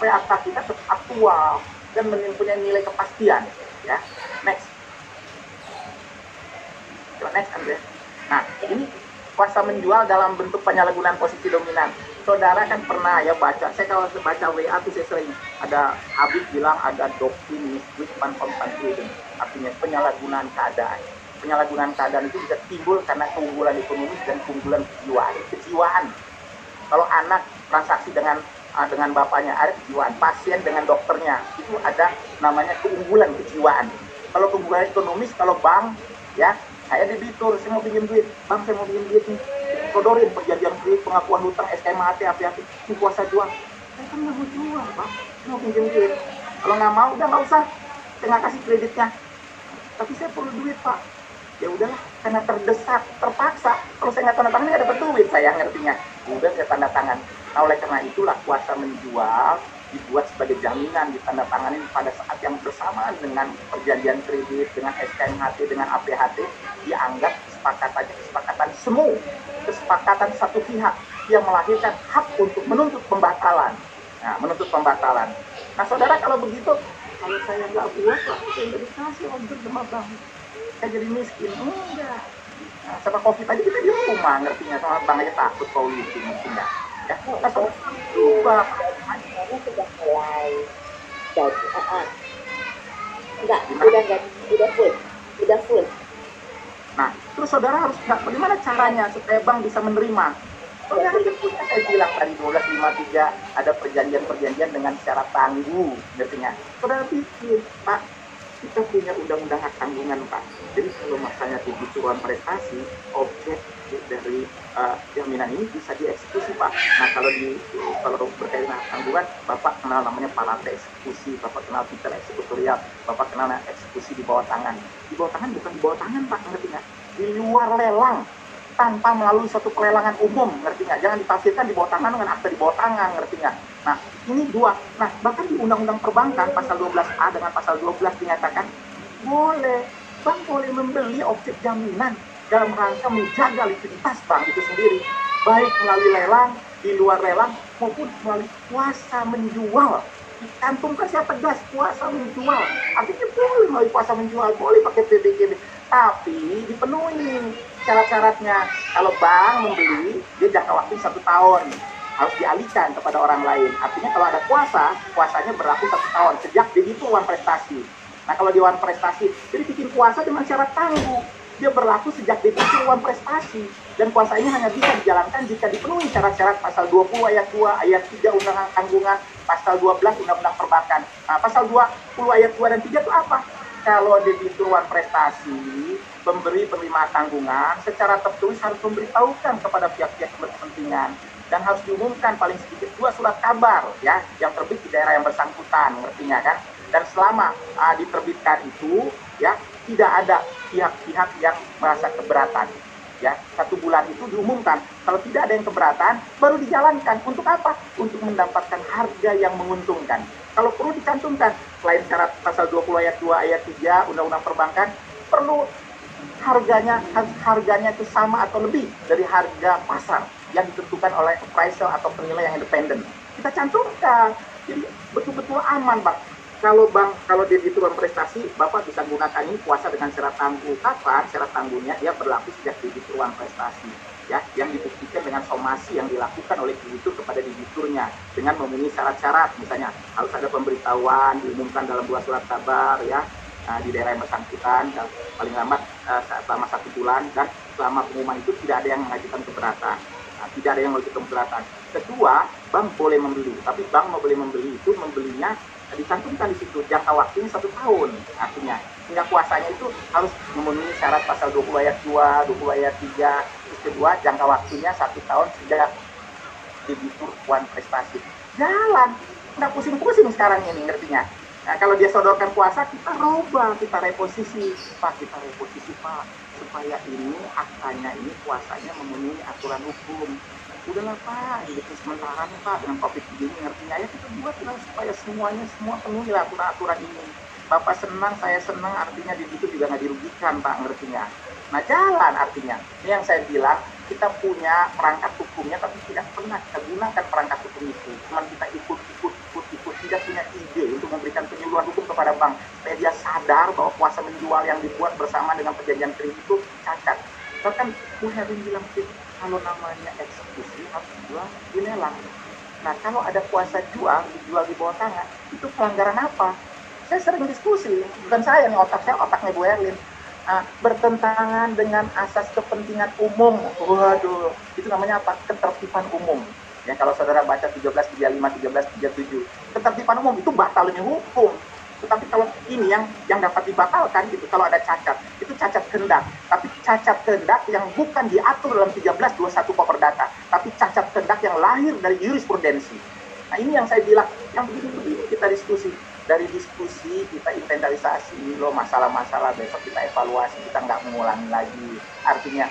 supaya akta kita tetap aktual dan mempunyai nilai kepastian. Ya, next. Coba next, Andre. Nah, ini kuasa menjual dalam bentuk penyalahgunaan posisi dominan. Saudara kan pernah ya baca, saya kalau baca WA tuh saya sering ada Habib bilang ada doktrin misquid manfaatkan, artinya penyalahgunaan keadaan. Penyalahgunaan keadaan itu bisa timbul karena keunggulan ekonomis dan keunggulan kejiwaan. Kalau anak transaksi dengan bapaknya ada kejiwaan, pasien dengan dokternya itu ada namanya keunggulan kejiwaan. Kalau keunggulan ekonomis, kalau bank ya, saya debitur, saya mau pinjam duit, bang saya mau pinjam duit nih, sodorin perjanjian kredit, pengakuan hutang, SKMHT, apa-apa, ini kuasa jual. Saya kan nggak mau jual, bang, saya mau pinjam duit. Kalau nggak mau, udah nggak usah, saya nggak kasih kreditnya. Tapi saya perlu duit, Pak. Ya udahlah, karena terdesak, terpaksa. Kalau saya nggak tanda tangan, nggak dapat duit, saya ngertinya. Udah saya tanda tangan. Nah, oleh karena itulah kuasa menjual dibuat sebagai jaminan, ditandatangani pada saat yang bersamaan dengan perjanjian kredit, dengan SKMHT, dengan APHT, dianggap kesepakatan semu, kesepakatan satu pihak yang melahirkan hak untuk menuntut pembatalan. Nah, menuntut pembatalan. Nah, saudara kalau begitu, kalau saya nggak buat, saya nggak dikasih order sama bank. Saya jadi miskin. Enggak. Nah, sama COVID aja kita di rumah, ngertinya. Sama bank aja takut polisi, ngertinya. Ya, nah, saudara berubah. Sudah mulai jadi udah full. Nah, terus saudara harus bagaimana caranya supaya bank bisa menerima? Saudara punya, saya bilang tadi 1253 ada perjanjian dengan syarat tangguh, ngertinya. Saudara pikir, Pak, kita punya undang-undang hak tanggungan, Pak. Jadi kalau masanya kebutuhan prestasi, objek dari jaminan ini bisa dieksekusi, Pak. Nah, kalau berkaitan dengan tanggungan, Bapak kenal namanya parate eksekusi, Bapak kenal titel eksekutorial, Bapak kenal eksekusi di bawah tangan. Di bawah tangan bukan di bawah tangan, Pak, ngerti nggak? Di luar lelang, tanpa melalui satu pelelangan umum, ngerti nggak? Jangan ditafsirkan di bawah tangan dengan akta di bawah tangan, ngerti nggak? Nah, ini dua. Nah, bahkan di Undang-Undang Perbankan pasal 12A dengan pasal 12 dinyatakan boleh, bank boleh membeli objek jaminan dalam rangka menjaga likuiditas bank itu sendiri, baik melalui lelang, di luar lelang, maupun melalui kuasa menjual. Dicantumkan saya tegas, kuasa menjual. Artinya boleh melalui kuasa menjual, boleh pakai PBGB, tapi dipenuhi syarat-syaratnya. Kalau bank membeli, dia jangka waktu 1 tahun, harus dialihkan kepada orang lain. Artinya kalau ada kuasanya berlaku 1 tahun sejak debitur prestasi. Nah, kalau di prestasi, jadi bikin kuasa dengan syarat tangguh. Dia berlaku sejak debitur prestasi, dan kuasa ini hanya bisa dijalankan jika dipenuhi syarat-syarat pasal 20 ayat 2, ayat 3 Undang-Undang Tanggungan, pasal 12 Undang-Undang Perbankan. Nah, pasal 20 ayat 2 dan 3 itu apa? Kalau debitur prestasi, pemberi penerimaan tanggungan secara tertulis harus memberitahukan kepada pihak-pihak berkepentingan dan harus diumumkan paling sedikit 2 surat kabar ya yang terbit di daerah yang bersangkutan, ngertinya kan? Dan selama diterbitkan itu ya tidak ada pihak-pihak yang merasa keberatan. Ya, 1 bulan itu diumumkan. Kalau tidak ada yang keberatan, baru dijalankan. Untuk apa? Untuk mendapatkan harga yang menguntungkan. Kalau perlu dicantumkan, selain syarat pasal 20 ayat 2 ayat 3 Undang-Undang Perbankan, perlu harganya itu sama atau lebih dari harga pasar yang ditentukan oleh appraisal atau penilai yang independen. Kita cantumkan. Jadi betul-betul aman, Pak. Kalau debitur prestasi, Bapak bisa gunakan ini kuasa dengan syarat tangguh. Kapan syarat tangguhnya? Dia berlaku sejak debitur prestasi, ya, yang dibuktikan dengan somasi yang dilakukan oleh debitur kepada debiturnya dengan memenuhi syarat-syarat. Misalnya harus ada pemberitahuan, diumumkan dalam 2 surat kabar, ya, di daerah yang bersangkutan, paling lambat selama 1 bulan, dan selama pengumuman itu tidak ada yang mengajukan keberatan. Tidak ada yang mengajukan keberatan. Kedua, bank boleh membeli, tapi bank boleh membeli itu membelinya dicantumkan di situ jangka waktunya 1 tahun, artinya hingga kuasanya itu harus memenuhi syarat pasal 20 ayat 2, 20 ayat 3. Terus kedua, jangka waktunya 1 tahun sejak debitur prestasi. Jalan, nggak pusing-pusing sekarang ini, ngertinya. Nah, kalau dia sodorkan kuasa, kita rubah, kita reposisi, Pak, supaya ini aktanya ini kuasanya memenuhi aturan hukum. Udahlah, Pak, gitu sementara nih, Pak, dengan COVID begini, ngertinya ya kita buatlah supaya semua penuhi lah aturan ini. Bapak senang, saya senang, artinya di situ juga nggak dirugikan, Pak, ngertinya. Nah, jalan artinya. Ini yang saya bilang, kita punya perangkat hukumnya, tapi tidak pernah kita gunakan perangkat hukum itu. Cuma kita ikut tidak punya ide untuk memberikan penyuluhan hukum kepada bank supaya dia sadar bahwa kuasa menjual yang dibuat bersama dengan perjanjian kredit itu cacat. Bahkan Bu Herwin bilang, kalau namanya eksekusi harus dijual dilelang. Nah, kalau ada kuasa jual, dijual di bawah tangan, itu pelanggaran apa? Saya sering diskusi, bukan saya nih, otaknya Bu Herlin. Bertentangan dengan asas kepentingan umum. Waduh, itu namanya apa? Ketertiban umum. Ya, kalau saudara baca 1335, 1337, ketertiban umum itu batal demi hukum. Tetapi kalau ini yang dapat dibatalkan gitu, kalau ada cacat, itu cacat kehendak. Tapi cacat kehendak yang bukan diatur dalam 1321 Koperdata, tapi cacat kehendak yang lahir dari jurisprudensi. Nah, ini yang saya bilang, yang begini-begini kita diskusi. Dari diskusi kita inventarisasi, loh masalah-masalah, besok kita evaluasi, kita nggak mengulangi lagi. Artinya,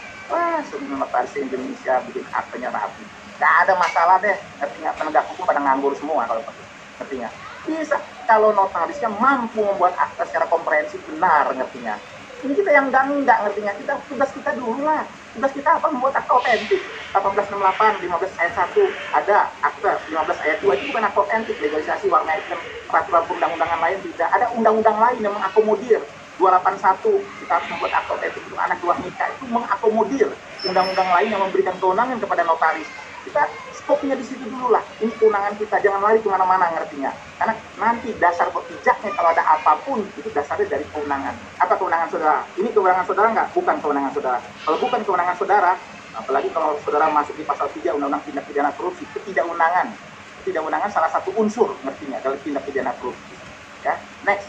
semua notaris Indonesia bikin aktenya rapi. Nggak ada masalah deh, ngerti nggak? Penegak hukum pada nganggur semua kalau begitu, ngerti nggak? Bisa kalau notarisnya mampu membuat akta secara komprehensif benar, ngerti nggak? Ini kita yang enggak, ngerti nggak? Tugas kita dulu lah. Tugas kita apa? Membuat akta otentik. 1868, 15 ayat 1 ada akta, 15 ayat 2 itu bukan akta otentik, legalisasi warna hitam, peraturan perundang-undangan lain tidak. Ada undang-undang lain yang mengakomodir. 281 kita harus membuat akta otentik untuk anak luar nikah, itu mengakomodir undang-undang lain yang memberikan kewenangan kepada notaris. Kita skopnya di situ dulu lah. Ini kewenangan kita, jangan lari kemana-mana, ngertinya. Karena nanti dasar berpijaknya kalau ada apapun itu dasarnya dari kewenangan. Apa kewenangan saudara? Ini kewenangan saudara nggak? Bukan kewenangan saudara. Kalau bukan kewenangan saudara, apalagi kalau saudara masuk di pasal 3 Undang-Undang Tindak Pidana Korupsi, ketidakwenangan. Ketidakwenangan salah satu unsur, ngertinya, dalam tindak pidana korupsi. Ya, next.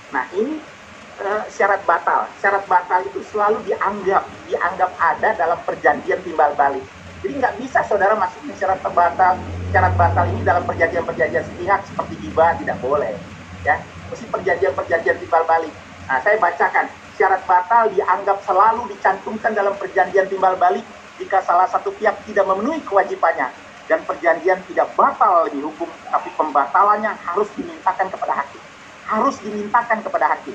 Nah ini syarat batal. Syarat batal itu selalu dianggap ada dalam perjanjian timbal balik. Jadi nggak bisa saudara masukin syarat batal ini dalam perjanjian sepihak seperti hibah, tidak boleh. Ya, mesti perjanjian timbal balik. Nah, saya bacakan. Syarat batal dianggap selalu dicantumkan dalam perjanjian timbal balik jika salah satu pihak tidak memenuhi kewajibannya dan perjanjian tidak batal demi hukum, tapi pembatalannya harus dimintakan kepada hakim. Harus dimintakan kepada hakim.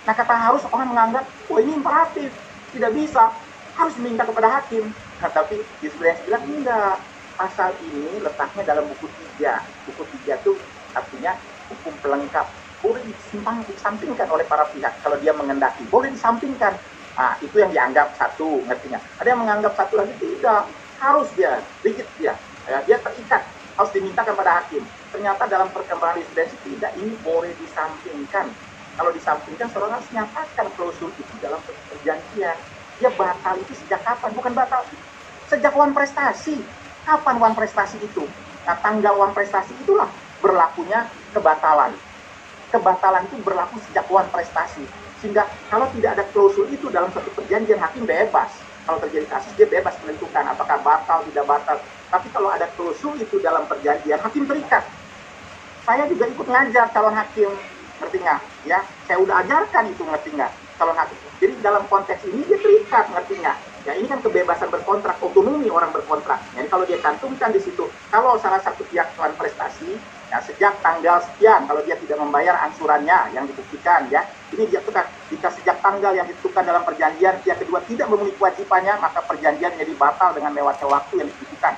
Nah, kata harus orang menganggap, ini imperatif, tidak bisa, harus diminta kepada hakim. Nah, tapi jurisprudensi bilang enggak. Pasal ini letaknya dalam buku 3. Buku 3 itu artinya hukum pelengkap. Boleh disampingkan oleh para pihak kalau dia mengendaki. Boleh disampingkan. Nah, itu yang dianggap satu, ngertinya. Ada yang menganggap satu lagi tidak. Harus dia, rigid dia. Ya, dia terikat, harus dimintakan pada hakim. Ternyata dalam perkembangan jurisprudensi tidak, ini boleh disampingkan. Kalau disampingkan, saudara harus nyatakan klausul itu dalam perjanjian. Dia batal itu sejak kapan? Bukan batal. Sejak wan prestasi. Kapan wan prestasi itu? Nah, tanggal wan prestasi itulah berlakunya kebatalan. Kebatalan itu berlaku sejak wan prestasi. Sehingga kalau tidak ada klausul itu dalam satu perjanjian, hakim bebas. Kalau terjadi kasus, dia bebas menentukan apakah batal, tidak batal. Tapi kalau ada klausul itu dalam perjanjian, hakim terikat. Saya juga ikut ngajar calon hakim, ngerti nggak? Ya, saya udah ajarkan itu, ngerti nggak? Calon hakim. Jadi dalam konteks ini dia terikat, ngerti nggak? Ya, ini kan kebebasan berkontrak, otonomi orang berkontrak. Jadi kalau dia cantumkan di situ, kalau salah satu pihak melakukan prestasi, ya sejak tanggal sekian, kalau dia tidak membayar angsurannya yang dibuktikan, ya, ini dia tukar. Jika sejak tanggal yang ditentukan dalam perjanjian, pihak kedua tidak memenuhi kewajibannya, maka perjanjian menjadi batal dengan lewatnya waktu yang ditentukan.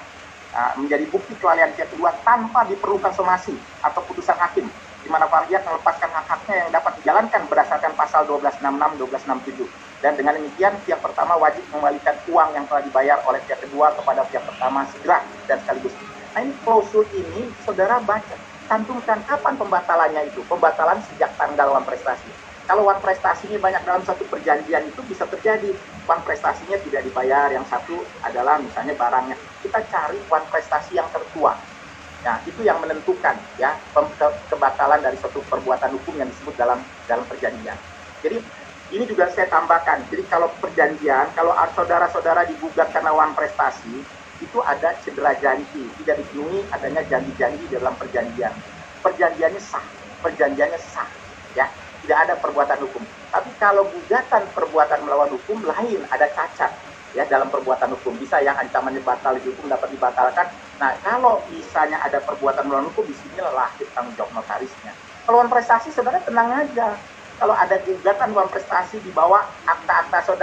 Menjadi bukti kelalaian pihak kedua tanpa diperlukan somasi atau putusan hakim, di mana variat melepaskan hak-haknya yang dapat dijalankan berdasarkan pasal 1266, 1267. Dan dengan demikian, pihak pertama wajib mengembalikan uang yang telah dibayar oleh pihak kedua kepada pihak pertama segera dan sekaligus. Nah, ini klausul ini, saudara baca, cantumkan kapan pembatalannya itu. Pembatalan sejak tanggal wan prestasi. Kalau wan prestasinya banyak dalam satu perjanjian itu bisa terjadi. Wan prestasinya tidak dibayar, yang satu adalah misalnya barangnya. Kita cari wan prestasi yang tertua. Nah, itu yang menentukan ya kebatalan dari suatu perbuatan hukum yang disebut dalam perjanjian. Jadi ini juga saya tambahkan. Jadi kalau perjanjian, kalau saudara-saudara digugat karena wan prestasi, itu ada cedera janji, tidak dipenuhi adanya janji-janji dalam perjanjian. Perjanjiannya sah, ya, tidak ada perbuatan hukum. Tapi kalau gugatan perbuatan melawan hukum lain, ada cacat ya dalam perbuatan hukum. Bisa yang ancamannya batal di hukum dapat dibatalkan. Nah, kalau misalnya ada perbuatan melawan hukum, di sini lahir tanggung jawab notarisnya. Kalau wan prestasi, saudara tenang aja. Kalau ada gugatan wan prestasi di bawah akta-akta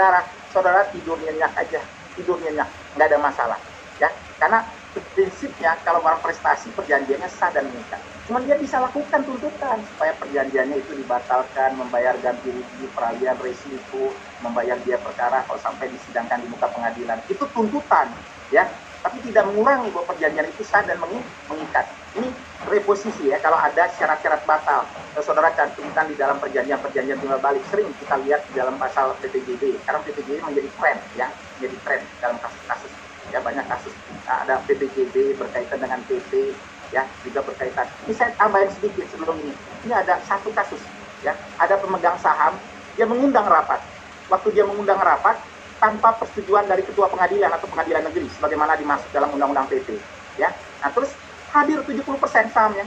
saudara tidur nyenyak aja. tidur nyenyak, nggak ada masalah. Ya, karena prinsipnya kalau orang prestasi perjanjiannya sah dan mengikat. Cuman dia bisa lakukan tuntutan supaya perjanjiannya itu dibatalkan, membayar ganti rugi, peralihan resiko, membayar dia perkara kalau sampai disidangkan di muka pengadilan. Itu tuntutan, ya. Tapi tidak mengurangi bahwa perjanjian itu sah dan mengikat. Ini reposisi ya, kalau ada syarat-syarat batal, saudara cantumkan di dalam perjanjian timbal balik. Sering kita lihat di dalam pasal PPJB. Sekarang PPJB menjadi tren, ya, menjadi tren dalam kasus-kasus. Ya, banyak kasus. Nah, ada PPJB berkaitan dengan PP, ya, juga berkaitan. Ini saya tambahin sedikit sebelum ini. Ini ada satu kasus, ya, ada pemegang saham, dia mengundang rapat. Waktu dia mengundang rapat, tanpa persetujuan dari ketua pengadilan atau pengadilan negeri, sebagaimana dimaksud dalam undang-undang PP, ya. Nah, terus hadir 70% sahamnya,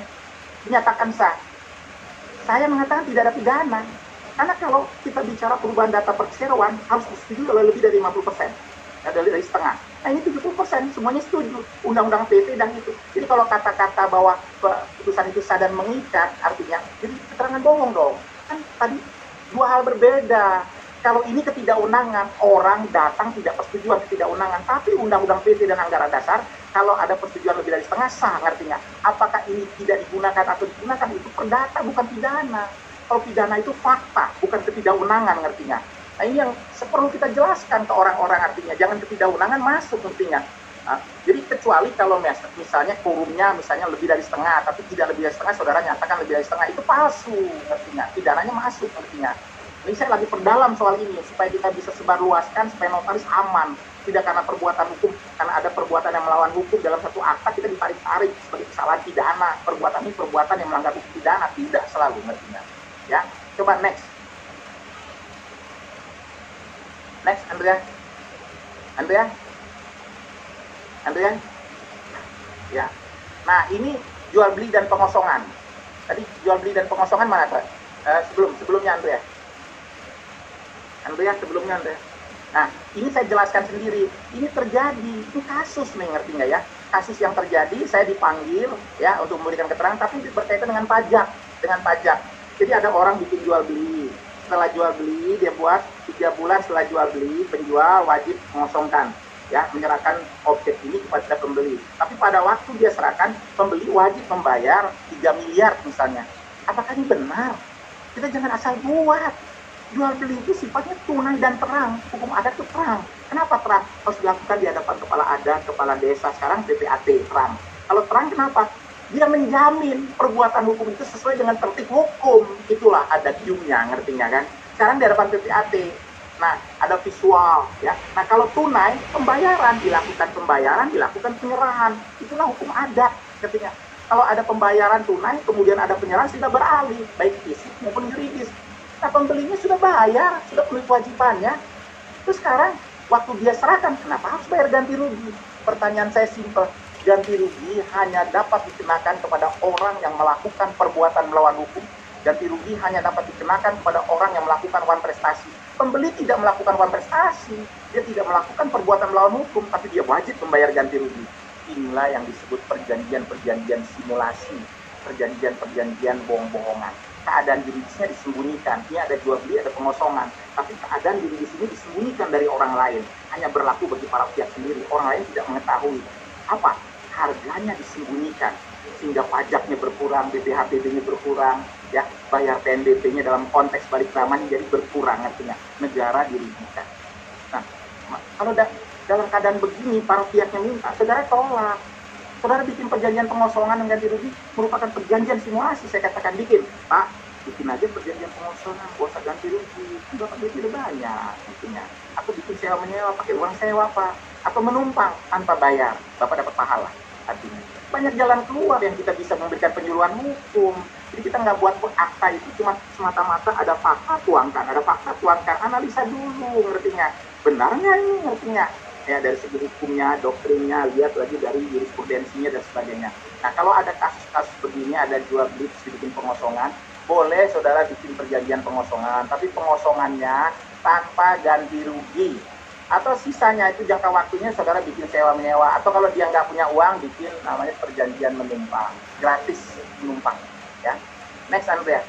dinyatakan sah. Saya mengatakan tidak ada pidana, karena kalau kita bicara perubahan data perseroan harus disetujui oleh lebih dari 50%, ya, dari setengah. Nah, ini 70% semuanya setuju, undang-undang PP dan itu. Jadi kalau kata-kata bahwa keputusan itu sah dan mengikat, artinya jadi keterangan bohong dong. Kan tadi dua hal berbeda. Kalau ini ketidakwenangan, orang datang tidak persetujuan ketidakwenangan, tapi undang-undang PT dan anggaran dasar, kalau ada persetujuan lebih dari setengah sah, ngertinya. Apakah ini tidak digunakan atau digunakan, itu perdata, bukan pidana. Kalau pidana itu fakta, bukan ketidakwenangan, ngertinya. Nah, ini yang perlu kita jelaskan ke orang-orang, artinya. Jangan ketidakwenangan masuk, ngertinya. Nah, jadi kecuali kalau misalnya quorumnya misalnya lebih dari setengah, tapi tidak lebih dari setengah, saudara nyatakan lebih dari setengah, itu palsu, ngertinya. Pidananya masuk, ngertinya. Ini saya lagi perdalam soal ini supaya kita bisa sebarluaskan supaya notaris aman, tidak karena perbuatan hukum, karena ada perbuatan yang melawan hukum dalam satu akta kita ditarik-tarik sebagai kesalahan pidana. Perbuatan ini perbuatan yang melanggar hukum pidana, tidak selalu, ngertinya. Ya, coba next, Andrea, ya. Nah, ini jual beli dan pengosongan. Tadi jual beli dan pengosongan mana tuh? Sebelumnya Andrea. Sebelumnya. Nah, ini saya jelaskan sendiri. Ini terjadi, ini kasus nih, ngerti nggak ya? Kasus yang terjadi, saya dipanggil ya untuk memberikan keterangan, tapi berkaitan dengan pajak, Jadi ada orang bikin jual beli. Setelah jual beli, dia buat 3 bulan setelah jual beli, penjual wajib mengosongkan, ya, menyerahkan objek ini kepada pembeli. Tapi pada waktu dia serahkan, pembeli wajib membayar 3 miliar misalnya. Apakah ini benar? Kita jangan asal buat. Jual beli itu sifatnya tunai dan terang. Hukum adat itu terang. Kenapa terang? Harus dilakukan di hadapan kepala adat, kepala desa. Sekarang PPAT terang. Kalau terang kenapa? Dia menjamin perbuatan hukum itu sesuai dengan tertib hukum. Itulah adatiumnya, ngertinya kan? Sekarang di hadapan PPAT. Nah, ada visual, ya. Nah, kalau tunai, dilakukan penyerahan. Itulah hukum adat, ngertinya. Kalau ada pembayaran tunai, kemudian ada penyerahan, sudah beralih, baik fisik maupun yuridis. Nah, pembelinya sudah bayar, sudah penuhi kewajibannya. Terus sekarang, waktu dia serahkan, kenapa harus bayar ganti rugi? Pertanyaan saya simpel, ganti rugi hanya dapat dikenakan kepada orang yang melakukan perbuatan melawan hukum. Ganti rugi hanya dapat dikenakan kepada orang yang melakukan wan prestasi. Pembeli tidak melakukan wan prestasi, dia tidak melakukan perbuatan melawan hukum, tapi dia wajib membayar ganti rugi. Inilah yang disebut perjanjian simulasi, perjanjian bohong-bohongan. Keadaan juridisnya disembunyikan. Ini ada jual beli, ada pengosongan. Tapi keadaan juridis ini disembunyikan dari orang lain. Hanya berlaku bagi para pihak sendiri. Orang lain tidak mengetahui. Apa? Harganya disembunyikan. Sehingga pajaknya berkurang, BPHPB-nya berkurang, ya, bayar PNBP-nya dalam konteks balik namanya jadi berkurang, artinya negara dirugikan. Nah, kalau dalam keadaan begini, para pihaknya minta, saudara tolak. Saudara bikin perjanjian pengosongan dan ganti rugi merupakan perjanjian simulasi. Saya katakan bikin, Pak, bikin aja perjanjian pengosongan, gak usah ganti rugi. Bapak duit udah banyak, intinya. Aku bikin sewa menyewa, pakai uang sewa, Pak. Atau menumpang tanpa bayar, Bapak dapat pahala. Artinya banyak jalan keluar yang kita bisa memberikan penyuluhan hukum. Jadi kita nggak buat akta itu cuma semata-mata ada fakta tuangkan, analisa dulu, ngertinya. Benar nggak ini, ngertinya? Ya, dari segi hukumnya, doktrinnya, lihat lagi dari jurisprudensinya dan sebagainya. Nah, kalau ada kasus-kasus begini, ada jual beli bikin pengosongan, boleh saudara bikin perjanjian pengosongan, tapi pengosongannya tanpa ganti rugi. Atau sisanya itu jangka waktunya saudara bikin sewa menyewa, atau kalau dia nggak punya uang, bikin namanya perjanjian menumpang, gratis menumpang. Ya, next Andrea.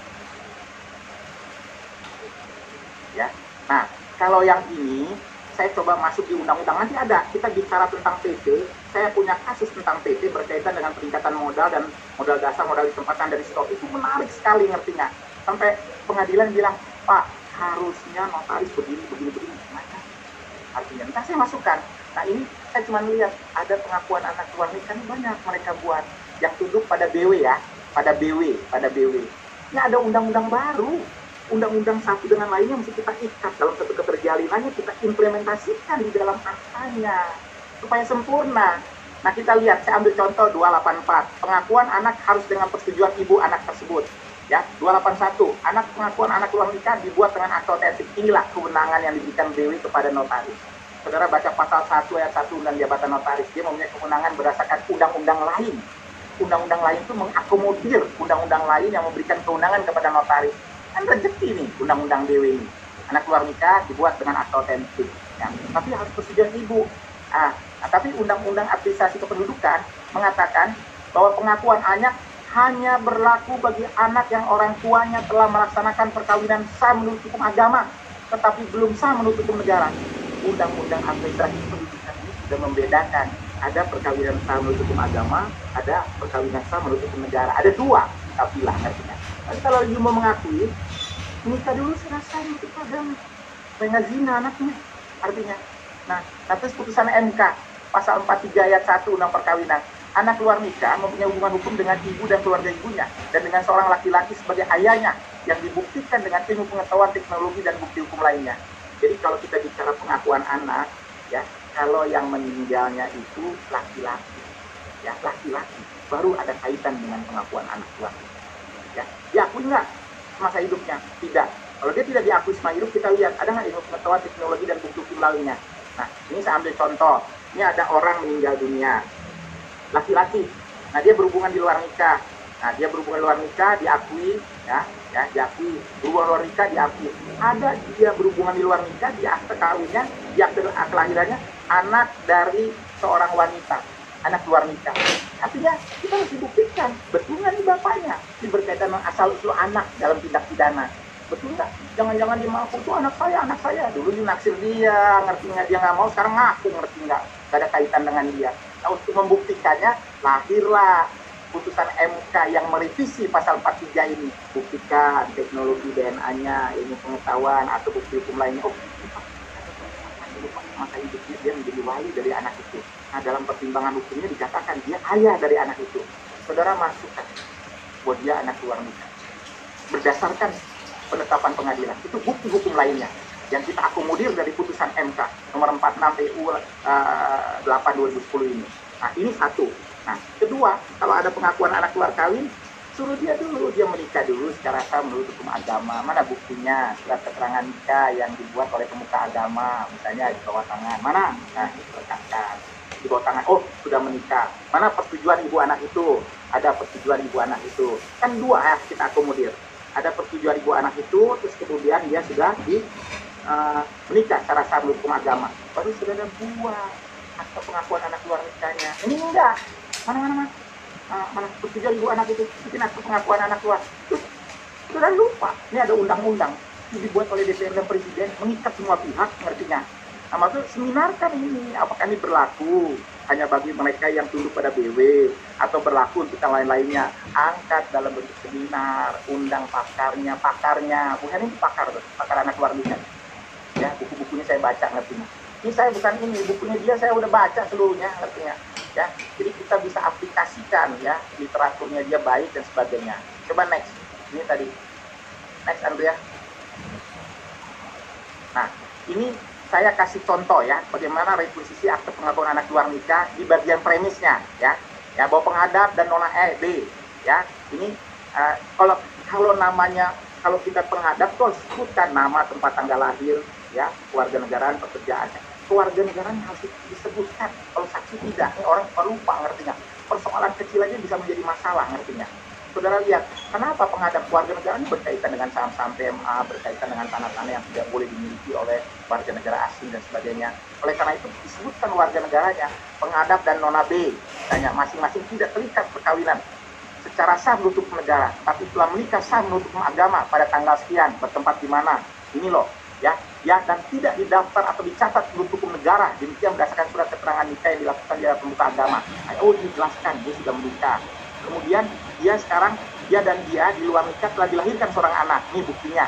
Ya, nah kalau yang ini saya coba masuk di undang-undang, nanti ada, kita bicara tentang PP, saya punya kasus tentang PP berkaitan dengan peningkatan modal dan modal dasar, modal ditempatkan dari stok, itu menarik sekali, ngerti nggak? Sampai pengadilan bilang, Pak, harusnya notaris begini, gimana? Artinya, entah saya masukkan. Nah ini saya cuma lihat, ada pengakuan anak luar nikah banyak mereka buat, yang tunduk pada BW ya, pada BW. Ini ada undang-undang baru, undang-undang satu dengan lainnya mesti kita ikat dalam satu keterjalinannya, kita implementasikan di dalam aktanya supaya sempurna. Nah kita lihat, saya ambil contoh 284, pengakuan anak harus dengan persetujuan ibu anak tersebut. Ya, 281, pengakuan anak luar nikah dibuat dengan akte otentik. Inilah kewenangan yang diberikan BW kepada notaris. Saudara baca pasal 1 ayat 1 Undang Jabatan Notaris, dia mempunyai kewenangan berdasarkan undang-undang lain. Undang-undang lain itu mengakomodir undang-undang lain yang memberikan kewenangan kepada notaris. Kan rezeki nih undang-undang BW ini. Anak luar nikah dibuat dengan akte otentik. Ya, tapi harus persetujuan ibu. Tapi undang-undang administrasi kependudukan mengatakan bahwa pengakuan anak hanya berlaku bagi anak yang orang tuanya telah melaksanakan perkawinan sah menurut hukum agama, tetapi belum sah menurut hukum negara. Undang-undang administrasi kependudukan ini sudah membedakan. Ada perkawinan sah menurut hukum agama, ada perkawinan sah menurut hukum negara. Ada dua, tapi lah artinya. Tapi kalau ibu mau mengakui, menikah dulu secara sah menurut hukum agama. Supaya nggak zina anaknya, artinya. Nah, atas putusan MK, pasal 43 ayat 1 Undang Perkawinan, anak luar nikah mempunyai hubungan hukum dengan ibu dan keluarga ibunya dan dengan seorang laki-laki sebagai ayahnya yang dibuktikan dengan ilmu pengetahuan teknologi dan bukti hukum lainnya. Jadi kalau kita bicara pengakuan anak, ya kalau yang meninggalnya itu laki-laki, ya laki-laki, baru ada kaitan dengan pengakuan anak luar nikah. Ya, diakui nggak masa hidupnya? Tidak. Kalau dia tidak diakui semasa hidup, kita lihat ada nggak ilmu pengetahuan teknologi dan bukti hukum lainnya. Nah, ini saya ambil contoh. Ini ada orang meninggal dunia, laki-laki. Nah, dia berhubungan di luar nikah. Nah, dia berhubungan di luar nikah diakui, diakui. Berhubungan luar nikah diakui. Ada dia berhubungan di luar nikah, di akte kawinnya, di akte kelahirannya, anak dari seorang wanita, anak luar nikah. Artinya kita harus dibuktikan betul nggak nih bapaknya. Ini berkaitan dengan asal usul anak dalam tindak pidana. Betul nggak? Jangan-jangan dia mengaku itu anak saya. Dulu dinaksir dia, ngerti nggak, dia nggak mau, sekarang ngaku, ngerti nggak? Gak ada kaitan dengan dia. Nah, untuk membuktikannya, lahirlah putusan MK yang merevisi pasal 43 ini. Buktikan teknologi DNA-nya, ilmu pengetahuan, atau bukti hukum lainnya. Oh, masa hidupnya dia menjadi wali dari anak itu. Nah, dalam pertimbangan hukumnya dikatakan dia ayah dari anak itu. Saudara masukkan buat dia anak luar nikah. Berdasarkan penetapan pengadilan, itu bukti hukum lainnya yang kita akomodir dari putusan MK nomor 46 PU 8/2010 ini. Nah, ini satu. Nah, kedua, kalau ada pengakuan anak luar kawin, suruh dia dulu, dia menikah dulu secara sah menurut hukum agama. Mana buktinya? Surat keterangan nikah yang dibuat oleh pemuka agama, misalnya di bawah tangan. Mana? Nah, diletakkan di bawah tangan. Oh, sudah menikah. Mana persetujuan ibu anak itu? Ada persetujuan ibu anak itu. Kan dua ya kita akomodir. Ada persetujuan ibu anak itu, terus kemudian dia sudah menikah secara sah menurut hukum agama. Baru sudah ada buah atau pengakuan anak luar nikahnya. Ini enggak. Mana persetujuan ibu anak itu, bikin akte pengakuan anak luar. Terus sudah lupa. Ini ada undang-undang yang dibuat oleh DPR dan Presiden mengikat semua pihak, ngertinya. Nah, maksud seminarkan ini, apakah ini berlaku hanya bagi mereka yang tunduk pada BW atau berlaku untuk yang lain-lainnya. Angkat dalam bentuk seminar, undang pakarnya, bukan ini pakar anak luar nikah. Ya, buku-bukunya saya baca, ngertinya. Ini saya bukan ini, bukunya dia saya udah baca seluruhnya, ngertinya. Ya, jadi kita bisa aplikasikan ya, literaturnya dia baik dan sebagainya. Coba next, ini tadi. Next Andrea. Nah, ini saya kasih contoh ya, bagaimana revisi akte pengakuan anak luar nikah di bagian premisnya ya bahwa penghadap dan nona B ya. Ini kalau namanya, kalau kita penghadap tuh sebutkan nama, tempat tanggal lahir ya, keluarga negaraan, pekerjaannya. Keluarga negaraan harus disebutkan. Kalau saksi tidak, ini orang lupa, ngertinya. Persoalan kecil aja bisa menjadi masalah, ngertinya. Saudara lihat, kenapa penghadap keluarga negara ini berkaitan dengan saham-saham PMA, berkaitan dengan tanah-tanah yang tidak boleh dimiliki oleh warga negara asing dan sebagainya. Oleh karena itu disebutkan warga negaranya, penghadap dan nona B, misalnya masing-masing tidak terikat perkawinan secara sah menurut hukum negara, tapi telah menikah sah menurut hukum agama pada tanggal sekian, bertempat di mana. Ini loh, dan tidak didaftar atau dicatat menurut hukum negara, demikian berdasarkan surat keterangan nikah yang dilakukan di pembuka agama. Dijelaskan dia sudah menikah. Kemudian dia dan dia di luar nikah telah dilahirkan seorang anak. Ini buktinya.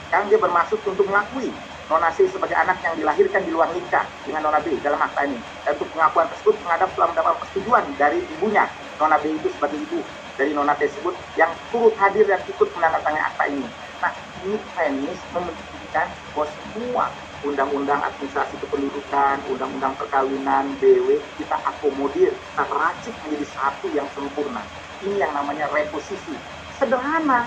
Sekarang dia bermaksud untuk mengakui Nona C sebagai anak yang dilahirkan di luar nikah dengan Nona B dalam akta ini. Dan untuk pengakuan tersebut, penghadap telah mendapat persetujuan dari ibunya, Nona B itu sebagai ibu dari Nona tersebut, yang turut hadir dan ikut menandatangani akta ini. Nah, ini premis membuktikan bahwa semua undang-undang administrasi kependudukan, undang-undang perkawinan, BW, kita akomodir, kita racik menjadi satu yang sempurna. Ini yang namanya reposisi. Sederhana.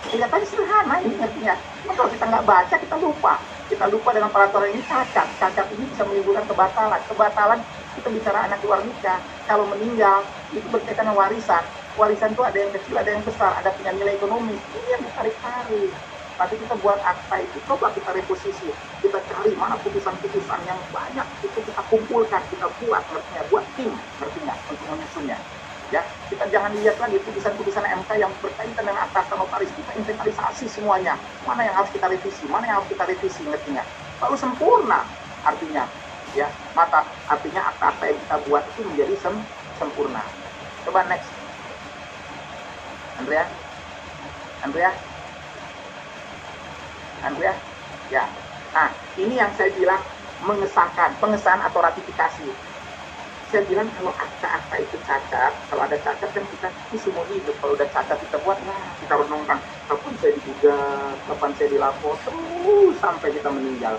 Kelihatannya sederhana ini artinya. Kalau kita nggak baca, kita lupa. Kita lupa dengan peraturan ini cacat. Cacat ini bisa menimbulkan kebatalan. Kebatalan, kita bicara anak luar nikah. Kalau meninggal, itu berkaitan dengan warisan. Warisan itu ada yang kecil, ada yang besar, ada punya nilai ekonomis. Ini yang ditarik-tarik. Tapi kita buat akta itu, coba kita reposisi. Kita cari mana putusan-putusan yang banyak, itu kita kumpulkan, kita buat tim, ngertinya, untuk menyusunnya. Ya, kita jangan lihat lagi putusan-putusan MK yang berkaitan dengan akta notaris, kita inventarisasi semuanya. Mana yang harus kita revisi, mana yang harus kita revisi, ngertinya. Baru sempurna, artinya. Ya, artinya akta-akta yang kita buat itu menjadi sempurna. Coba next. Andrea? Ya. Nah, ini yang saya bilang pengesahan atau ratifikasi. Saya bilang kalau akta-akta itu cacat, kalau ada cacat kan kita ini semua hidup. Kalau udah cacat kita buat, kita renungkan kapan saya digugat, kapan saya dilapor, terus sampai kita meninggal.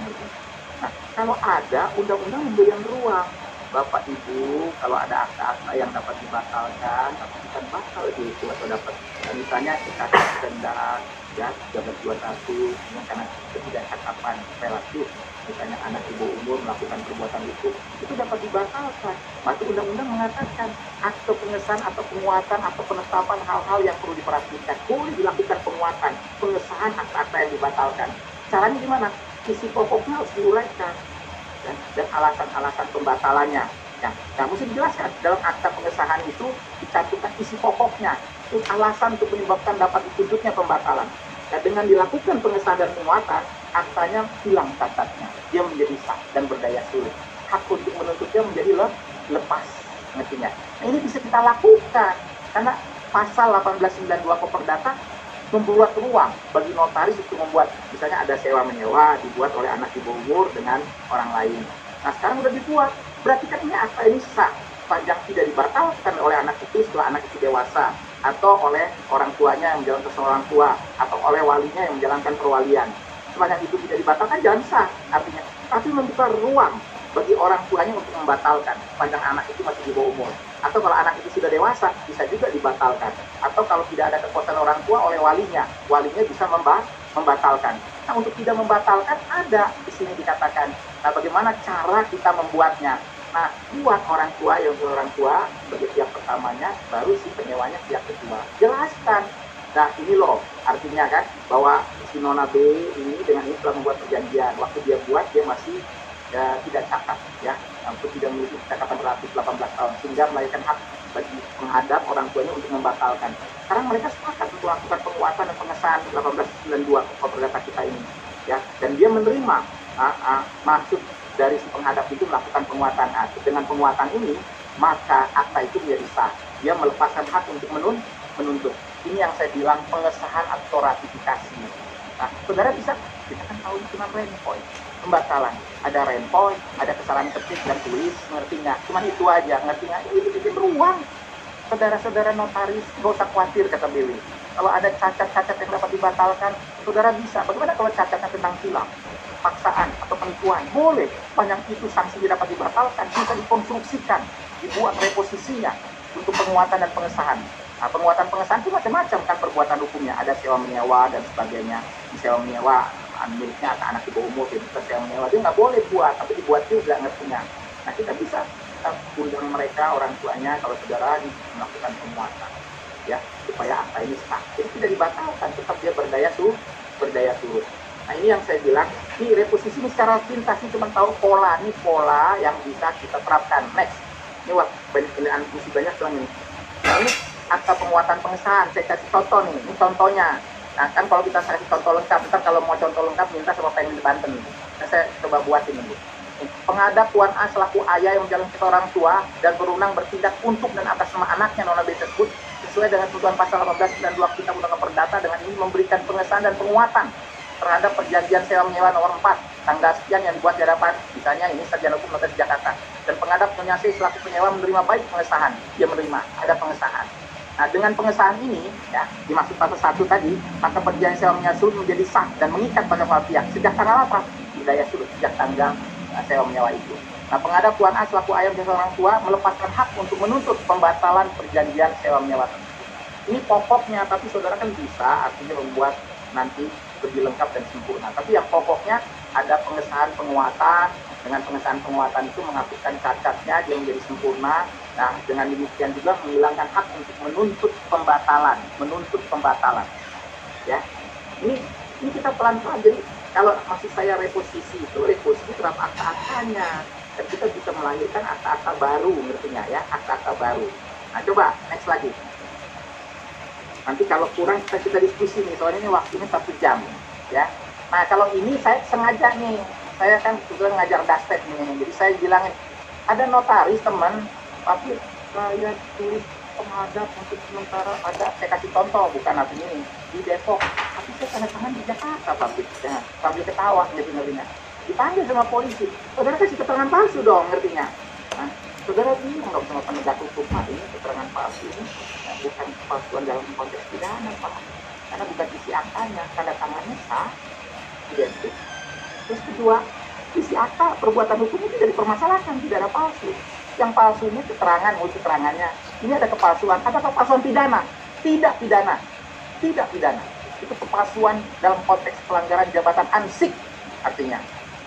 Nah, kalau ada undang-undang memberikan ruang. Bapak Ibu, kalau ada akta-akta yang dapat dibatalkan, tapi bukan batal gitu, atau dapat misalnya kita denda, ya, 1321, karena ketidakcakapan relatif, misalnya anak di bawah umur melakukan perbuatan itu dapat dibatalkan. Maka undang-undang mengatakan akte pengesahan atau penguatan atau penetapan hal-hal yang perlu diperhatikan, boleh dilakukan pengesahan akta-akta yang dibatalkan. Caranya gimana? Isi pokoknya harus diuraikan. Dan alasan-alasan pembatalannya. Nah, mesti dijelaskan dalam akta pengesahan itu dicantumkan isi pokoknya, itu alasan untuk menyebabkan dapat dituntutnya pembatalan. Dan dengan dilakukan pengesahan dan penguatan, aktanya hilang cacatnya, dia menjadi sah dan berdaya surut. Hak untuk menuntutnya menjadi lepas, ngertinya. Nah, ini bisa kita lakukan karena pasal 1892 Koperdata membuat ruang bagi notaris untuk membuat, misalnya ada sewa menyewa dibuat oleh anak di bawah umur dengan orang lain. Nah, sekarang udah dibuat, berarti kan ini akta ini sah, sepanjang tidak dibatalkan oleh anak itu setelah anak itu dewasa, atau oleh orang tuanya yang menjalankan orang tua, atau oleh walinya yang menjalankan perwalian. Sepanjang itu tidak dibatalkan, jangan sah artinya. Tapi membuka ruang bagi orang tuanya untuk membatalkan sepanjang anak itu masih di bawah umur. Atau kalau anak itu sudah dewasa, bisa juga dibatalkan. Atau kalau tidak ada kekuatan orang tua, oleh walinya bisa membatalkan. Nah, untuk tidak membatalkan, ada di sini dikatakan. Nah, bagaimana cara kita membuatnya? Nah, buat orang tua sebagai pihak pertamanya, baru si penyewanya pihak kedua. Jelaskan. Nah, ini loh, artinya kan, bahwa si Nona B ini dengan ini telah membuat perjanjian. Waktu dia buat, dia masih tidak cakap, ya, untuk tidak memiliki cakapan relatif 18 tahun, sehingga melahirkan hak bagi penghadap orang tuanya untuk membatalkan. Sekarang mereka sepakat untuk melakukan penguatan dan pengesahan 1892 Koperdata kita ini, ya, dan dia menerima maksud dari si penghadap itu melakukan penguatan. Dengan penguatan ini, maka akta itu menjadi sah. Dia melepaskan hak untuk menuntut. Ini yang saya bilang pengesahan atau ratifikasi. Nah, saudara bisa, kita kan tahu itu cuma renpoint. Pembatalan, ada renpoint, ada kesalahan ketik dan tulis, ngerti nggak? Cuma itu aja, ngerti nggak? Ini bikin ruang. Saudara-saudara notaris, nggak usah khawatir, kata Billy. Kalau ada cacat-cacat yang dapat dibatalkan, saudara bisa. Bagaimana kalau cacatnya tentang silang, paksaan, atau penipuan? Boleh. Panjang itu sanksi dapat dibatalkan, bisa dikonstruksikan, dibuat reposisinya untuk penguatan dan pengesahan. Nah, penguatan pengesahan itu macam-macam kan perbuatan hukumnya. Ada sewa menyewa dan sebagainya. Di sewa menyewa, miliknya anak di bawah umur, jadi sewa menyewa dia nggak boleh buat, tapi dibuat juga ngertinya. Nah, kita bisa undang mereka, orang tuanya, kalau saudara melakukan penguatan, ya, supaya akta ini sah. Jadi tidak dibatalkan, tetap dia berdaya surut. Nah, ini yang saya bilang, ini reposisi ini secara pintas ini cuma tahu pola, ini pola yang bisa kita terapkan. Next, ini banyak soal ini. Nah, ini akta penguatan pengesahan, saya kasih contoh nih, ini contohnya. Nah, kan kalau kita kasih contoh lengkap, ntar kalau mau contoh lengkap minta sama pengen di Banten. Nah, saya coba buatin dulu. Penghadap Tuan A selaku ayah yang menjalankan orang tua dan berwenang bertindak untuk dan atas nama anaknya Nona B tersebut sesuai dengan ketentuan pasal 1892 Kitab Undang-Undang Perdata, dengan ini memberikan pengesahan dan penguatan terhadap perjanjian sewa menyewa nomor 4 tanggal sekian yang dibuat di hadapan, misalnya ini Sarjana Hukum Notaris Jakarta, dan penghadap Nyonya C selaku penyewa menerima baik pengesahan, dia menerima, ada pengesahan. Nah, dengan pengesahan ini, ya, dimaksud pasal 1 tadi, maka perjanjian sewa menyewa menjadi sah dan mengikat pada semua pihak. Sejak tanggal apa? Wilayah surut, sejak tanggal sewa menyewa itu. Nah, penghadap Tuan A selaku ayah dan orang tua melepaskan hak untuk menuntut pembatalan perjanjian sewa menyewa tersebut. Ini pokoknya, tapi saudara kan bisa artinya membuat nanti lebih lengkap dan sempurna. Tapi yang pokoknya ada pengesahan penguatan. Dengan pengesahan penguatan itu menghapuskan cacatnya, dia menjadi sempurna. Nah, dengan demikian juga menghilangkan hak untuk menuntut pembatalan. Ya, ini kita pelan-pelan. Jadi kalau maksud saya reposisi terhadap akta-aktanya, dan kita bisa melahirkan akta-akta baru, ngertinya ya, akta-akta baru. Nah, coba next lagi. Nanti kalau kurang kita diskusi nih, soalnya ini waktunya 1 jam, ya. Nah, kalau ini saya sengaja nih, saya kan juga ngajar dastek nih, jadi saya bilangin, ada notaris teman, tapi saya tulis penghadap untuk sementara ada, saya kasih contoh, bukan artinya ini, di Depok, tapi saya tanda tangan di Jakarta, publiknya, publik ketawa, gitu ngertinya. Dipanggil sama polisi, saudara kasih keterangan palsu dong, ngertinya. Nah, saudara bingung dong sama penegak hukum, ini keterangan palsu ini bukan kepalsuan dalam konteks pidana, Pak. Karena bukan isi aktanya, tanda tangannya sah, identik. Terus kedua, isi akta perbuatan hukumnya tidak dipermasalahkan, tidak ada palsu. Yang palsunya keterangannya. Ini ada kepalsuan, ada kepalsuan pidana, tidak pidana. Itu kepalsuan dalam konteks pelanggaran jabatan ansik artinya.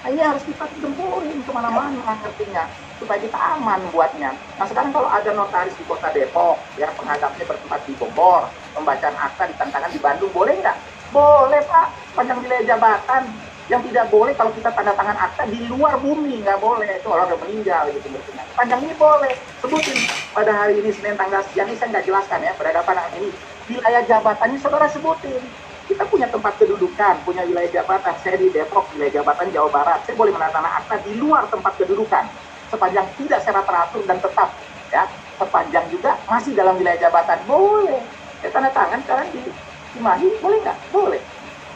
Nah, ini harus kita gempurin kemana-mana artinya, supaya kita aman buatnya. Nah, sekarang kalau ada notaris di kota Depok, ya penghadapnya bertempat di Bogor, pembacaan akta ditantangkan di Bandung, boleh nggak? Boleh, Pak, panjang wilayah jabatan. Yang tidak boleh kalau kita tanda tangan akta di luar bumi, nggak boleh, itu orang udah meninggal gitu. Panjang ini boleh, sebutin pada hari ini Senin tanggal sekian, ini saya nggak jelaskan ya, berhadapan ini wilayah jabatannya saudara sebutin. Kita punya tempat kedudukan, punya wilayah jabatan. Saya di Depok, wilayah jabatan Jawa Barat. Saya boleh menandatangani akta di luar tempat kedudukan, sepanjang tidak secara teratur dan tetap, ya. Sepanjang juga masih dalam wilayah jabatan, boleh. Ya, tanda tangan sekarang di Cimahi, boleh nggak? Boleh.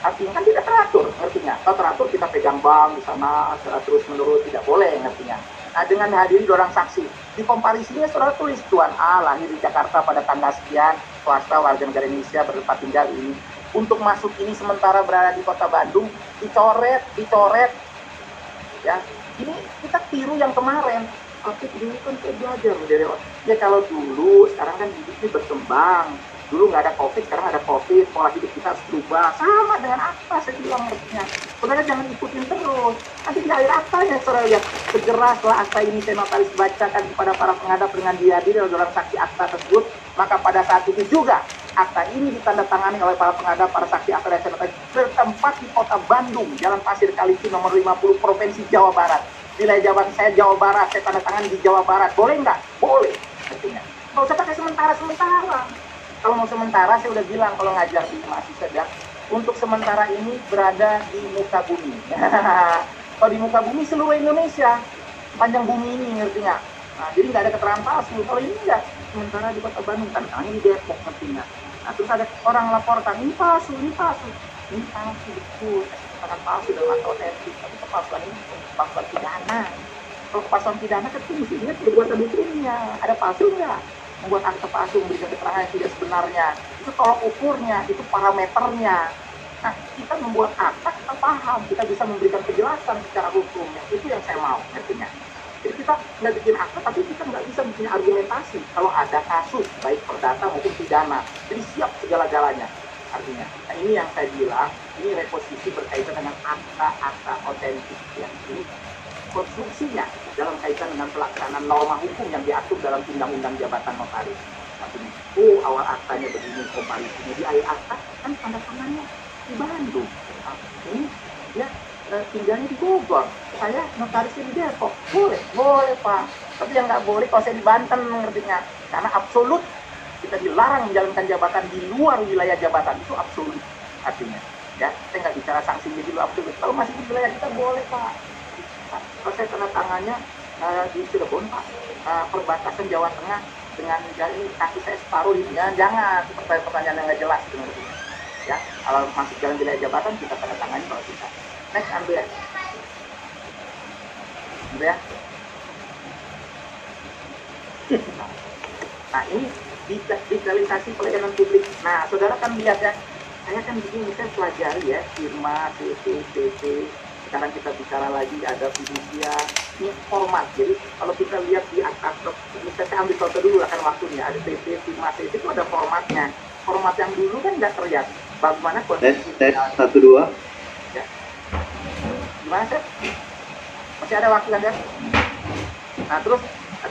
Artinya kan tidak teratur, ngertinya. Kalau teratur kita pegang bank di sana terus menerus, tidak boleh, ngertinya. Nah, dengan hadiri 2 orang saksi, di komparisinya saudara tulis Tuan A lahir di Jakarta pada tanggal sekian, swasta warga negara Indonesia bertempat tinggal ini. Untuk masuk ini sementara berada di kota Bandung, dicoret, ya. Ini kita tiru yang kemarin. Tapi dulu kan saya belajar dari ya, kalau dulu, sekarang kan hidupnya berkembang. Dulu nggak ada COVID, sekarang ada COVID, pola hidup kita harus berubah. Sama dengan apa saya bilang artinya. Saudara jangan ikutin terus. Nanti di akhir aktanya saudara lihat, segera setelah akta ini saya notaris bacakan kepada para penghadap dengan dihadiri oleh orang saksi akta tersebut, maka pada saat itu juga akta ini ditandatangani oleh para penghadap, para saksi akta dan notaris bertempat di kota Bandung, Jalan Pasir Kaliki nomor 50, Provinsi Jawa Barat. Wilayah jabatan saya Jawa Barat, saya tanda tangan di Jawa Barat. Boleh nggak? Boleh. Artinya, nggak usah pakai sementara. Kalau mau sementara, saya udah bilang kalau ngajar di mahasiswa ya, untuk sementara ini berada di muka bumi. Kalau di muka bumi seluruh Indonesia, panjang bumi ini, ngertinya. Nah, jadi nggak ada keterangan palsu. Kalau ini enggak, sementara di kota Bandung, kan di Depok, ngertinya. Nah, terus ada orang laporkan, ini palsu betul. Keterangan palsu dalam akta otentik, tapi kepalsuan ini kepalsuan pidana. Kalau kepalsuan pidana kan mesti ingat perbuatan hukumnya, ada palsu nggak? Membuat akta palsu, memberikan keterangan yang tidak sebenarnya, itu tolok ukurnya, itu parameternya. Nah, kita membuat akta, kita paham, kita bisa memberikan kejelasan secara hukumnya. Itu yang saya mau, artinya. Jadi kita nggak bikin akta, tapi kita nggak bisa bikin argumentasi kalau ada kasus, baik perdata maupun pidana. Jadi siap segala-galanya, artinya. Nah, ini yang saya bilang, ini reposisi berkaitan dengan akta-akta otentik. Ya. Ini konstruksinya dalam kaitan dengan pelaksanaan norma hukum yang diatur dalam Undang-Undang Jabatan Notaris. Artinya, awal aktanya begini, komparisinya di akhir akta kan tanda tangannya di Bandung. Nah, ini ya tinggalnya di Bogor. Saya notarisnya di Depok. Boleh Pak. Tapi yang nggak boleh kalau saya di Banten, ngertinya. Karena absolut kita dilarang menjalankan jabatan di luar wilayah jabatan, itu absolut. artinya. Ya, saya nggak bicara sanksinya dulu absolut. Kalau masih di wilayah kita boleh Pak. Kalau saya tanda tangannya di Cirebon Pak, perbatasan Jawa Tengah dengan ini kaki saya separuh ini, ya jangan pertanyaan yang nggak jelas gitu. Ya, kalau masuk jalan wilayah jabatan kita tanda tangani kalau bisa. Next Andrea. Andrea. Nah ini digitalisasi pelayanan publik. Nah saudara kan lihat ya, saya kan begini, saya pelajari ya, firma, CP. Sekarang kita bicara lagi ada fidusia, ini format. Jadi kalau kita lihat di atas, misalnya saya ambil contoh dulu akan waktunya, ada PP, firma, CP itu ada formatnya. Format yang dulu kan nggak terlihat. Bagaimana kondisi? Tes 1, 2. Ya. Gimana sih? Masih ada waktu kan ya? Nah terus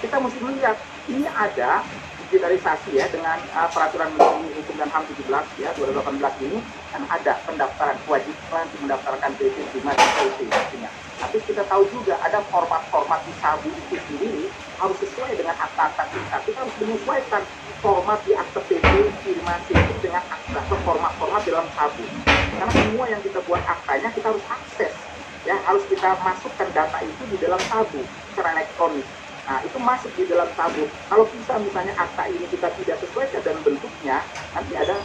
kita mesti melihat ini ada digitalisasi ya dengan peraturan Menteri Hukum dan HAM 17 ya 2018 ini kan ada pendaftaran kewajiban untuk mendaftarkan PP, Firma, dan CP artinya. Tapi kita tahu juga ada format-format di Sabu itu sendiri harus sesuai dengan akta-akta kita. Kita harus menyesuaikan format di akte PP, Firma, CP dengan akta atau format-format dalam Sabu. Karena semua yang kita buat aktanya kita harus akses. Ya, harus kita masukkan data itu di dalam Sabu secara elektronik. Nah, itu masuk di dalam Sabu. Kalau bisa misalnya akta ini kita tidak sesuaikan dengan bentuknya, nanti ada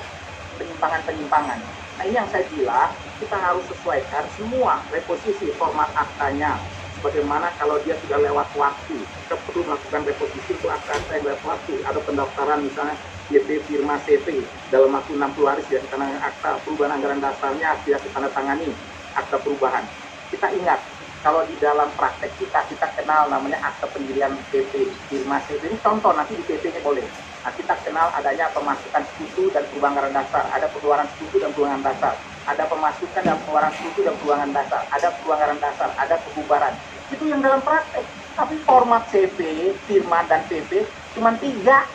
penyimpangan-penyimpangan. Nah, ini yang saya bilang, kita harus sesuaikan semua reposisi format aktanya. Bagaimana kalau dia sudah lewat waktu, kita perlu melakukan reposisi untuk akta-akta yang lewat waktu. Ada pendaftaran misalnya PP, Firma, CP dalam waktu 60 hari sudah ditandatangani akta perubahan anggaran dasarnya, sudah ditandatangani akta perubahan. Kita ingat, kalau di dalam praktek kita kenal namanya akte pendirian PP, Firma, CP. Ini contoh, nanti di PP-nya boleh. Nah, kita kenal adanya pemasukan sekutu dan perubahan anggaran dasar, ada pengeluaran sekutu dan perubahan dasar, ada pemasukan dan pengeluaran sekutu dan perubahan dasar, ada perubahan anggaran dasar, ada pembubaran. Itu yang dalam praktek. Tapi format CP, Firma, dan PP cuma 3.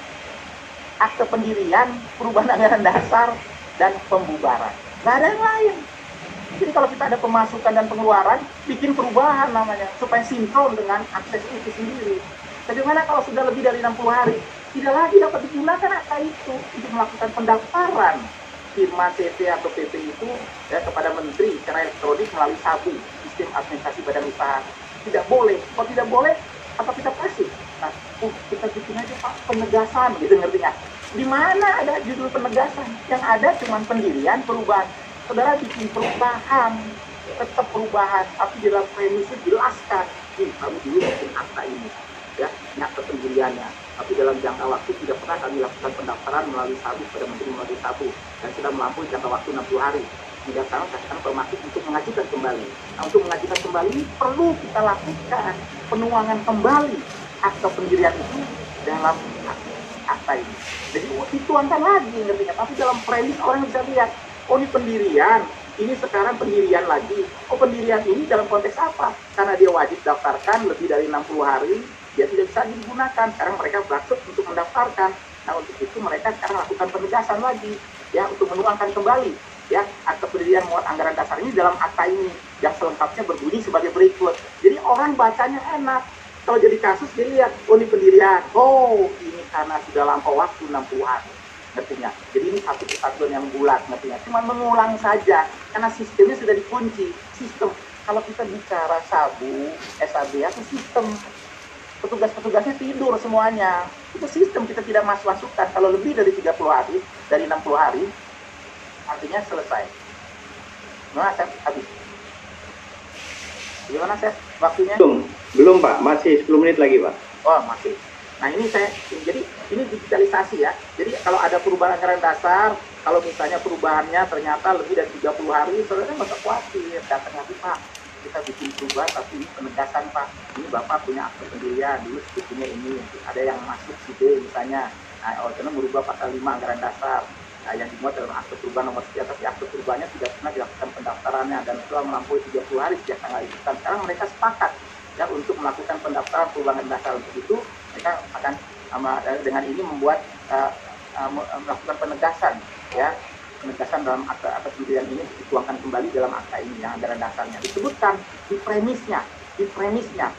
Akte pendirian, perubahan anggaran dasar, dan pembubaran. Nggak ada yang lain. Jadi kalau kita ada pemasukan dan pengeluaran, bikin perubahan namanya, supaya sinkron dengan akses itu sendiri. Bagaimana kalau sudah lebih dari 60 hari? Tidak lagi dapat digunakan akta itu untuk melakukan pendaftaran Firma, CP, atau PP itu ya, kepada Menteri secara elektronik melalui Sabu, sistem administrasi badan usaha. Tidak boleh. Kalau tidak boleh, apa kita pasif? Nah, kita bikin aja Pak penegasan, gitu ngerti nggak? Di mana ada judul penegasan? Yang ada cuma pendirian, perubahan. Saudara bikin perubahan, tetap perubahan, tapi di dalam premis jelaskan, kamu dulu bikin akta ini, ya, ini akta pendiriannya. Tapi dalam jangka waktu tidak pernah kami lakukan pendaftaran melalui Sabu pada Menteri melalui Sabu dan sudah melampaui jangka waktu 60 hari. Tidak sekarang kasihkan permasuk untuk mengajukan kembali. Nah, untuk mengajukan kembali perlu kita lakukan penuangan kembali akta pendirian itu dalam akta ini. Jadi dituangkan lagi, ngerti nggak? Tapi dalam premis orang bisa lihat, oh ini pendirian, ini sekarang pendirian lagi. Oh pendirian ini dalam konteks apa? Karena dia wajib daftarkan lebih dari 60 hari, dia tidak bisa digunakan. Sekarang mereka berhak untuk mendaftarkan. Nah untuk itu mereka sekarang lakukan penegasan lagi, ya, untuk menuangkan kembali, ya, akta pendirian muat anggaran dasar ini dalam akta ini yang selengkapnya berbunyi sebagai berikut. Jadi orang bacanya enak. Kalau jadi kasus dilihat, oh ini pendirian, oh ini karena sudah lampau waktu 60 hari. Ngertinya. Jadi ini satu kesatuan yang bulat, ngertinya. Cuma mengulang saja, karena sistemnya sudah dikunci. Sistem, kalau kita bicara Sabu, SAB, itu sistem. Petugas-petugasnya tidur semuanya. Itu sistem, kita tidak masukkan. Kalau lebih dari 30 hari, dari 60 hari, artinya selesai. Gimana, Chef? Habis. Gimana, Chef? Waktunya? Belum Pak, masih 10 menit lagi Pak. Oh, masih. Nah jadi ini digitalisasi ya. Jadi kalau ada perubahan anggaran dasar, kalau misalnya perubahannya ternyata lebih dari 30 hari, saudara nggak usah khawatir. Datang lagi Pak, kita bikin perubahan tapi ini penegasan Pak. Ini Bapak punya akte pendirian, dulu sebetulnya ini. Ada yang masuk si D misalnya, nah, karena merubah pasal 5 anggaran dasar. Nah, yang dimuat dalam akte perubahan nomor sekian, tapi akte perubahannya tidak pernah dilakukan pendaftarannya dan setelah melampaui 30 hari sejak tanggal itu. Dan sekarang mereka sepakat ya untuk melakukan pendaftaran perubahan dasar. Untuk itu mereka akan dengan ini membuat melakukan penegasan, ya, penegasan dalam akta pendirian ini dituangkan kembali dalam akta ini yang anggaran dasarnya disebutkan di premisnya,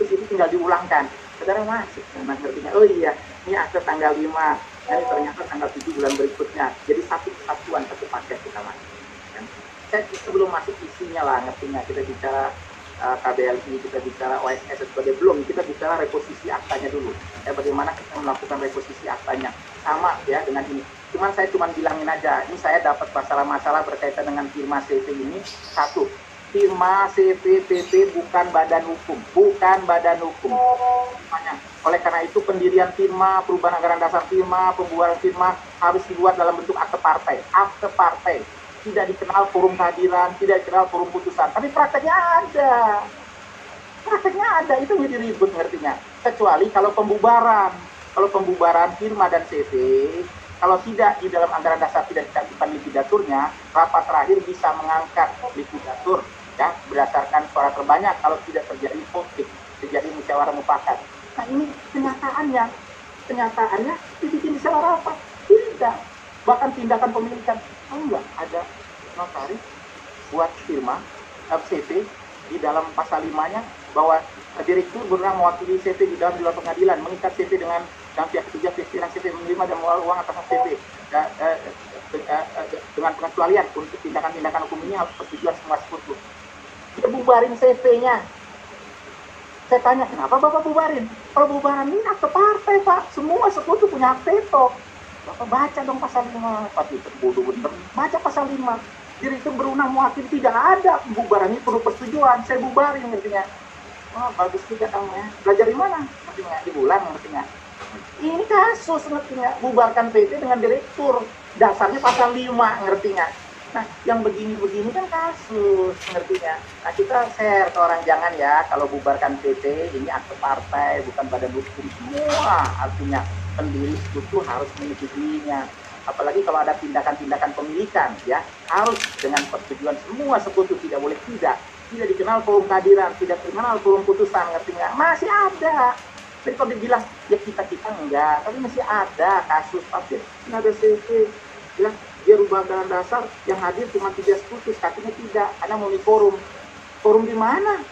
terus itu tinggal diulangkan. Saudara masuk, ngertinya, oh iya, ini akta tanggal 5, ini ternyata tanggal 7 bulan berikutnya. Jadi satu kesatuan, satu paket kita masuk. saya sebelum masuk isinya lah, ngertinya kita bicara KBLI, kita bicara OSS sebagai belum, kita bicara reposisi aktanya dulu. Ya, bagaimana kita melakukan reposisi aktanya sama ya dengan ini. Saya cuma bilangin aja, ini saya dapat masalah-masalah berkaitan dengan firma CV ini. Satu, firma CV PP bukan badan hukum, Makanya, oleh karena itu pendirian firma, perubahan anggaran dasar firma, pembubaran firma harus dibuat dalam bentuk akte partai. Tidak dikenal forum kehadiran, tidak dikenal forum putusan, tapi prakteknya ada. Itu jadi ribut ngertinya. Kecuali kalau pembubaran firma dan CV, kalau tidak di dalam anggaran dasar tidak dicantumkan likuidaturnya, rapat terakhir bisa mengangkat likuidatur ya berdasarkan suara terbanyak kalau tidak terjadi konflik, terjadi musyawarah mufakat. Nah ini kenyataannya dibikin musyawarah apa? Tidak. Bahkan tindakan pemilikan, enggak ada notaris buat firma CV di dalam pasal 5-nya bahwa direktur berwenang mewakili CV di dalam luar pengadilan, mengikat CV dengan pihak ketiga pikiran CV menerima dan mengeluarkan uang atas CV dengan pengecualian untuk tindakan-tindakan hukum ini harus persetujuan semua sekutu. Dia bubarin CV-nya. Saya tanya, kenapa Bapak bubarin? Kalau bubaran ini akte partai, Pak. Semua sekutu punya hak veto. Bapak baca dong pasal 5. Tapi bodoh bener. Baca pasal 5. Direktur berwenang mewakili, tidak ada pembubaran ini perlu persetujuan. Saya bubarin ngertinya. Wah, bagus juga kamu ya. Belajar di mana? Ngertinya di Bulan ngertinya. Ini kasus ngertinya. Bubarkan PT dengan direktur. Dasarnya pasal 5 ngertinya. Nah, yang begini-begini kan kasus ngertinya. Nah, kita share ke orang, jangan ya kalau bubarkan PT ini akte partai bukan badan hukum semua. Artinya pendiri sekutu harus menyetujuinya. Apalagi kalau ada tindakan-tindakan pemilikan ya, harus dengan persetujuan semua sekutu, tidak boleh tidak dikenal forum kehadiran, tidak dikenal forum putusan, ngerti nggak? Masih ada. Jadi kalau dibilang ya kita enggak, tapi masih ada kasus tapi nggak ada CV bilang dia rubah anggaran dasar yang hadir cuma 3 sekutu, katanya tidak, ada mau forum di mana?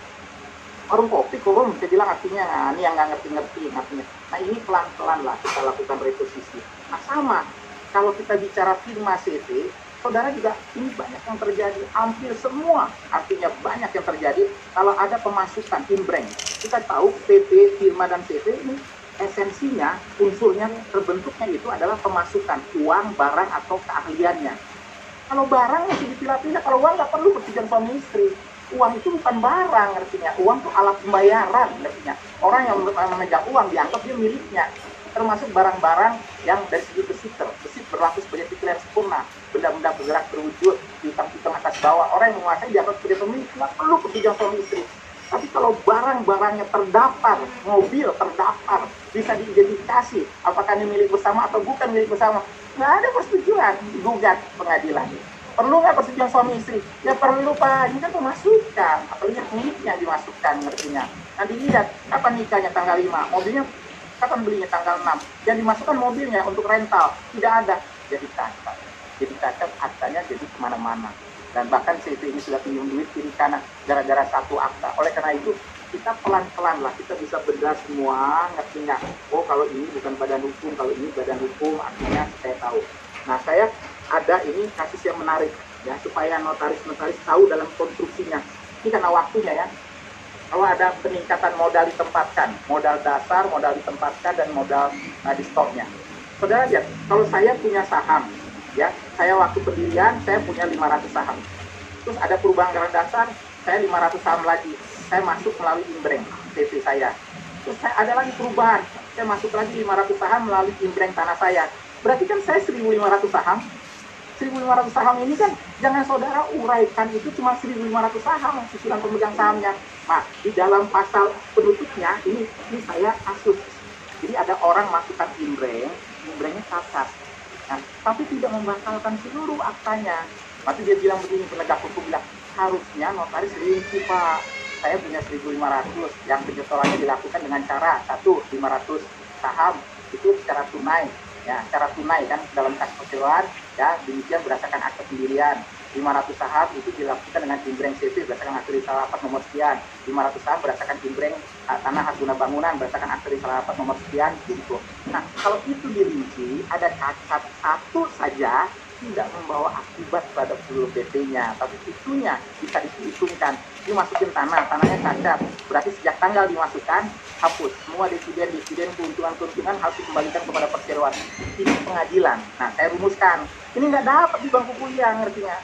Warung kopi, forum, saya bilang artinya, nah, ini yang nggak ngerti artinya. Nah ini pelan-pelan lah kita lakukan reposisi. Nah sama, kalau kita bicara firma CV, saudara juga ini banyak yang terjadi, hampir semua, artinya banyak yang terjadi kalau ada pemasukan imbreng. Kita tahu PP, firma, dan CV ini esensinya, unsurnya, terbentuknya itu adalah pemasukan, uang, barang, atau keahliannya. Kalau barang masih dipilah-pilah, kalau uang nggak perlu persetujuan suami istri. Uang itu bukan barang, artinya. Uang itu alat pembayaran, artinya. Orang yang memegang uang dianggap dia miliknya. Termasuk barang-barang yang dari segi besit berlaku sebagai pikiran sempurna. Benda-benda bergerak berwujud, piutang-piutang atas bawah. Orang yang menguasai dianggap sebagai pemilik, nggak perlu persetujuan suami istri. Tapi kalau barang-barangnya terdaftar, mobil terdaftar, bisa diidentifikasi apakah ini milik bersama atau bukan milik bersama, nggak ada persetujuan, digugat pengadilan. Perlu nggak persetujuan suami istri? Ya perlu Pak, ini kan pemasukan, apalagi miliknya dimasukkan ngertinya. Nanti lihat kapan nikahnya tanggal 5, mobilnya kapan belinya tanggal 6, yang dimasukkan mobilnya untuk rental, tidak ada, jadi cacat aktanya jadi kemana-mana. Dan bahkan CV ini sudah pinjam duit kiri kanan gara-gara satu akta. Oleh karena itu kita pelan-pelan lah, kita bisa bedah semua, ngerti nggak? Oh kalau ini bukan badan hukum, kalau ini badan hukum, artinya saya tahu. Nah saya ada ini kasus yang menarik ya, supaya notaris-notaris tahu dalam konstruksinya. Ini karena waktunya ya. Kalau ada peningkatan modal ditempatkan, modal dasar, modal ditempatkan, dan modal di stoknya. Saudara lihat, kalau saya punya saham, ya, saya waktu pendirian saya punya 500 saham. Terus ada perubahan anggaran dasar, saya 500 saham lagi. Saya masuk melalui imbreng CV saya. Terus saya ada lagi perubahan, saya masuk lagi 500 saham melalui imbreng tanah saya. Berarti kan saya 1.500 saham. 1.500 saham ini kan jangan saudara uraikan itu cuma 1.500 saham susulan pemegang sahamnya. Nah, di dalam pasal penutupnya ini saya kasus. Jadi ada orang masukkan imbrengnya cacat. Nah, tapi tidak membatalkan seluruh aktanya. Tapi dia bilang begini, penegak hukum bilang, harusnya notaris rinci Pak. Saya punya 1.500 yang penyetorannya dilakukan dengan cara 500 saham itu secara tunai. Ya, secara tunai kan dalam kas persewaan ya, demikian berdasarkan akte pendirian. 500 saham itu dilakukan dengan imbreng CV berdasarkan akte risalah rapat nomor sekian. 500 saham berdasarkan imbreng tanah hak guna bangunan berdasarkan akte risalah rapat nomor sekian gitu. Nah, kalau itu dirinci ada cacat satu saja tidak membawa akibat pada seluruh PP-nya, tapi itunya bisa dihitungkan. Dimasukin tanahnya cacat, berarti sejak tanggal dimasukkan, hapus. Semua dividen, keuntungan harus dikembalikan kepada perseroan. Ini pengadilan. Nah, saya rumuskan. Ini nggak dapat di bangku kuliah, ngertinya.